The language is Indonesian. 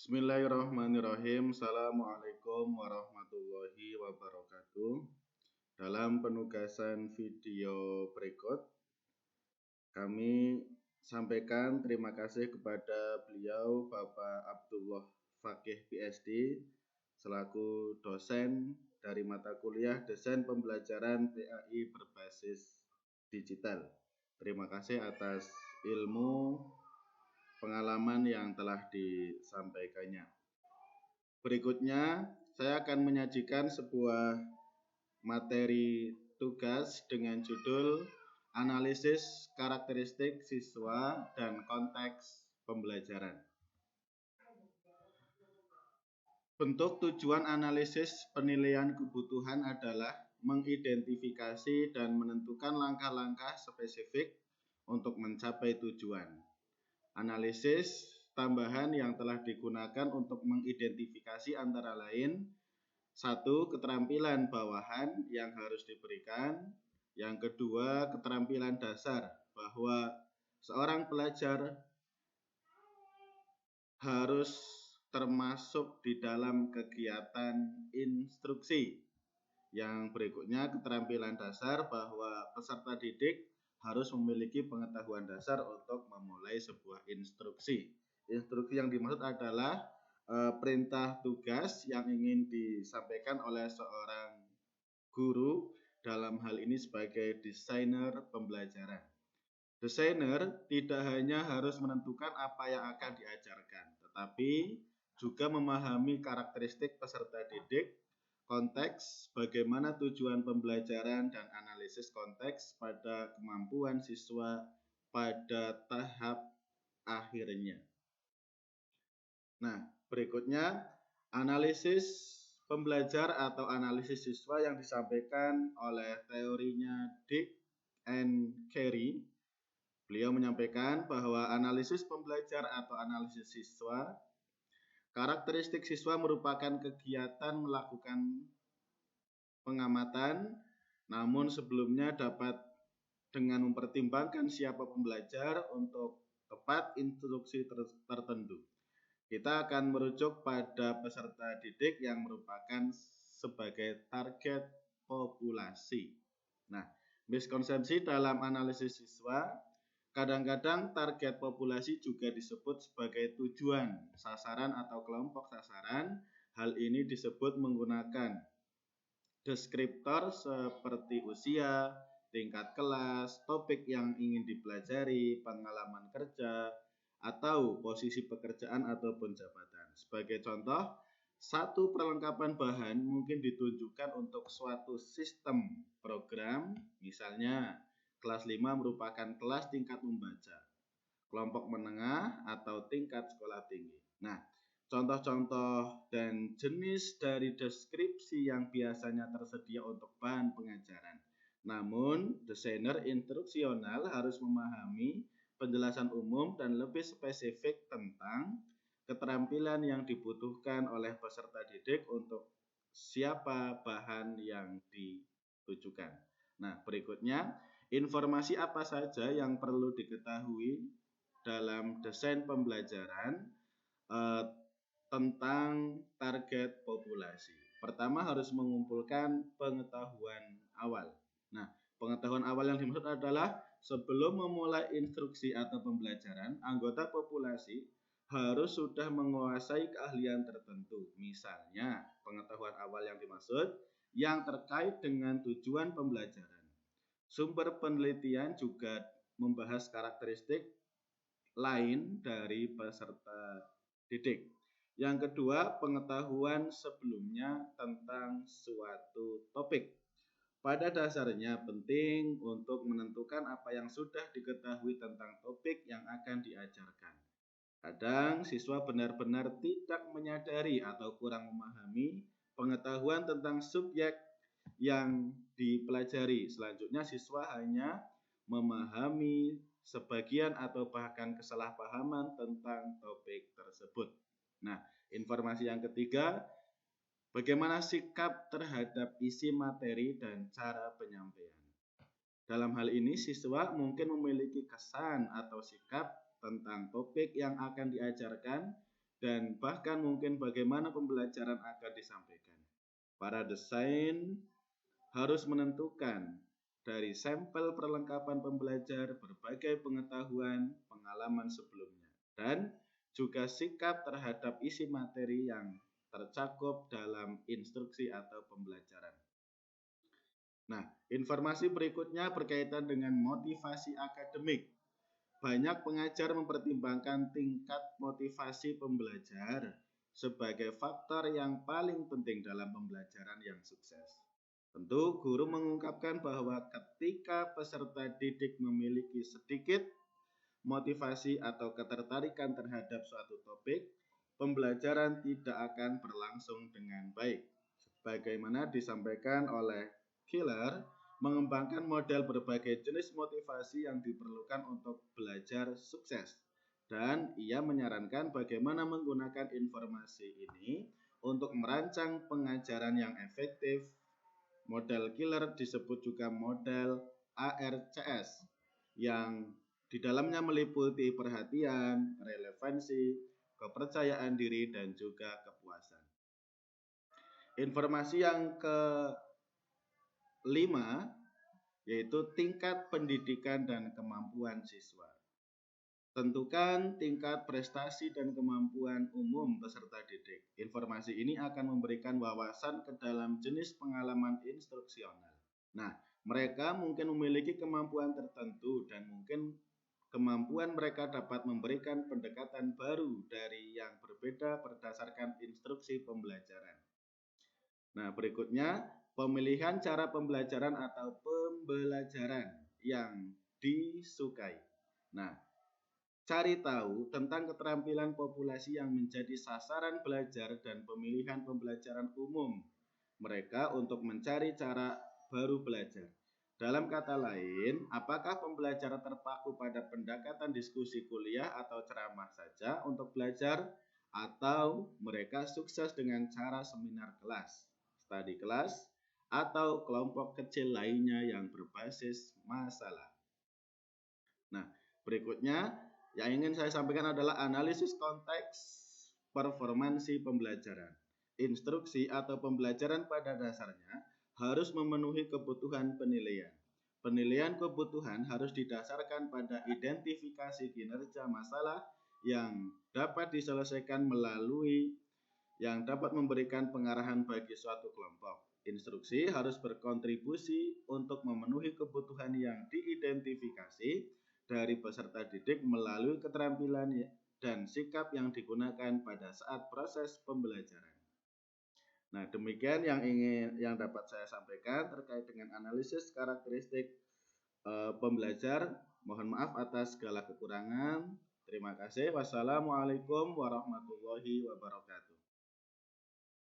Bismillahirrahmanirrahim. Assalamualaikum warahmatullahi wabarakatuh. Dalam penugasan video berikut, kami sampaikan terima kasih kepada beliau Bapak Abdullah Fakih PhD selaku dosen dari mata kuliah Desain Pembelajaran PAI berbasis digital. Terima kasih atas ilmu pengalaman yang telah disampaikannya. Berikutnya, saya akan menyajikan sebuah materi tugas dengan judul Analisis Karakteristik Siswa dan Konteks Pembelajaran. Bentuk tujuan analisis penilaian kebutuhan adalah mengidentifikasi dan menentukan langkah-langkah spesifik untuk mencapai tujuan. Analisis tambahan yang telah digunakan untuk mengidentifikasi antara lain: 1. Keterampilan bawahan yang harus diberikan. Yang kedua, keterampilan dasar bahwa seorang pelajar harus termasuk di dalam kegiatan instruksi. Yang berikutnya, keterampilan dasar bahwa peserta didik harus memiliki pengetahuan dasar untuk memulai sebuah instruksi. Instruksi yang dimaksud adalah perintah tugas yang ingin disampaikan oleh seorang guru, dalam hal ini sebagai desainer pembelajaran. Desainer tidak hanya harus menentukan apa yang akan diajarkan, tetapi juga memahami karakteristik peserta didik, konteks, bagaimana tujuan pembelajaran, dan analisis konteks pada kemampuan siswa pada tahap akhirnya. Nah, berikutnya analisis pembelajar atau analisis siswa yang disampaikan oleh teorinya Dick and Carey. Beliau menyampaikan bahwa analisis pembelajar atau analisis siswa, karakteristik siswa merupakan kegiatan melakukan pengamatan, namun sebelumnya dapat dengan mempertimbangkan siapa pembelajar untuk tepat instruksi tertentu. Kita akan merujuk pada peserta didik yang merupakan sebagai target populasi. Nah, miskonsepsi dalam analisis siswa, kadang-kadang target populasi juga disebut sebagai tujuan, sasaran atau kelompok sasaran. Hal ini disebut menggunakan deskriptor seperti usia, tingkat kelas, topik yang ingin dipelajari, pengalaman kerja, atau posisi pekerjaan ataupun jabatan. Sebagai contoh, satu perlengkapan bahan mungkin ditunjukkan untuk suatu sistem program, misalnya kelas 5 merupakan kelas tingkat membaca, kelompok menengah atau tingkat sekolah tinggi. Nah, contoh-contoh dan jenis dari deskripsi yang biasanya tersedia untuk bahan pengajaran. Namun, desainer instruksional harus memahami penjelasan umum dan lebih spesifik tentang keterampilan yang dibutuhkan oleh peserta didik untuk siapa bahan yang ditujukan. Nah, berikutnya, informasi apa saja yang perlu diketahui dalam desain pembelajaran tentang target populasi. Pertama, harus mengumpulkan pengetahuan awal. Nah, pengetahuan awal yang dimaksud adalah sebelum memulai instruksi atau pembelajaran, anggota populasi harus sudah menguasai keahlian tertentu. Misalnya, pengetahuan awal yang dimaksud yang terkait dengan tujuan pembelajaran. Sumber penelitian juga membahas karakteristik lain dari peserta didik. Yang kedua, pengetahuan sebelumnya tentang suatu topik. Pada dasarnya penting untuk menentukan apa yang sudah diketahui tentang topik yang akan diajarkan. Kadang siswa benar-benar tidak menyadari atau kurang memahami pengetahuan tentang subjek yang dipelajari. Selanjutnya, siswa hanya memahami sebagian atau bahkan kesalahpahaman tentang topik tersebut. Nah, informasi yang ketiga, bagaimana sikap terhadap isi materi dan cara penyampaian. Dalam hal ini, siswa mungkin memiliki kesan atau sikap tentang topik yang akan diajarkan dan bahkan mungkin bagaimana pembelajaran akan disampaikan. Para desain harus menentukan dari sampel perlengkapan pembelajar berbagai pengetahuan, pengalaman sebelumnya, dan juga sikap terhadap isi materi yang tercakup dalam instruksi atau pembelajaran. Nah, informasi berikutnya berkaitan dengan motivasi akademik. Banyak pengajar mempertimbangkan tingkat motivasi pembelajar sebagai faktor yang paling penting dalam pembelajaran yang sukses. Tentu, guru mengungkapkan bahwa ketika peserta didik memiliki sedikit motivasi atau ketertarikan terhadap suatu topik, pembelajaran tidak akan berlangsung dengan baik. Sebagaimana disampaikan oleh Keller, mengembangkan model berbagai jenis motivasi yang diperlukan untuk belajar sukses. Dan ia menyarankan bagaimana menggunakan informasi ini untuk merancang pengajaran yang efektif. Model Keller disebut juga model ARCS yang di dalamnya meliputi perhatian, relevansi, kepercayaan diri, dan juga kepuasan. Informasi yang kelima yaitu tingkat pendidikan dan kemampuan siswa. Tentukan tingkat prestasi dan kemampuan umum peserta didik. Informasi ini akan memberikan wawasan ke dalam jenis pengalaman instruksional. Nah, mereka mungkin memiliki kemampuan tertentu dan mungkin kemampuan mereka dapat memberikan pendekatan baru dari yang berbeda berdasarkan instruksi pembelajaran. Nah, berikutnya pemilihan cara pembelajaran atau pembelajaran yang disukai. Nah, cari tahu tentang keterampilan populasi yang menjadi sasaran belajar dan pemilihan pembelajaran umum mereka untuk mencari cara baru belajar. Dalam kata lain, apakah pembelajaran terpaku pada pendekatan diskusi kuliah atau ceramah saja untuk belajar, atau mereka sukses dengan cara seminar kelas, studi kelas, atau kelompok kecil lainnya yang berbasis masalah. Nah, berikutnya yang ingin saya sampaikan adalah analisis konteks performansi pembelajaran. Instruksi atau pembelajaran pada dasarnya harus memenuhi kebutuhan penilaian. Penilaian kebutuhan harus didasarkan pada identifikasi kinerja masalah yang dapat diselesaikan melalui yang dapat memberikan pengarahan bagi suatu kelompok. Instruksi harus berkontribusi untuk memenuhi kebutuhan yang diidentifikasi dari peserta didik melalui keterampilan dan sikap yang digunakan pada saat proses pembelajaran. Nah, demikian yang dapat saya sampaikan terkait dengan analisis karakteristik pembelajar. Mohon maaf atas segala kekurangan. Terima kasih. Wassalamualaikum warahmatullahi wabarakatuh.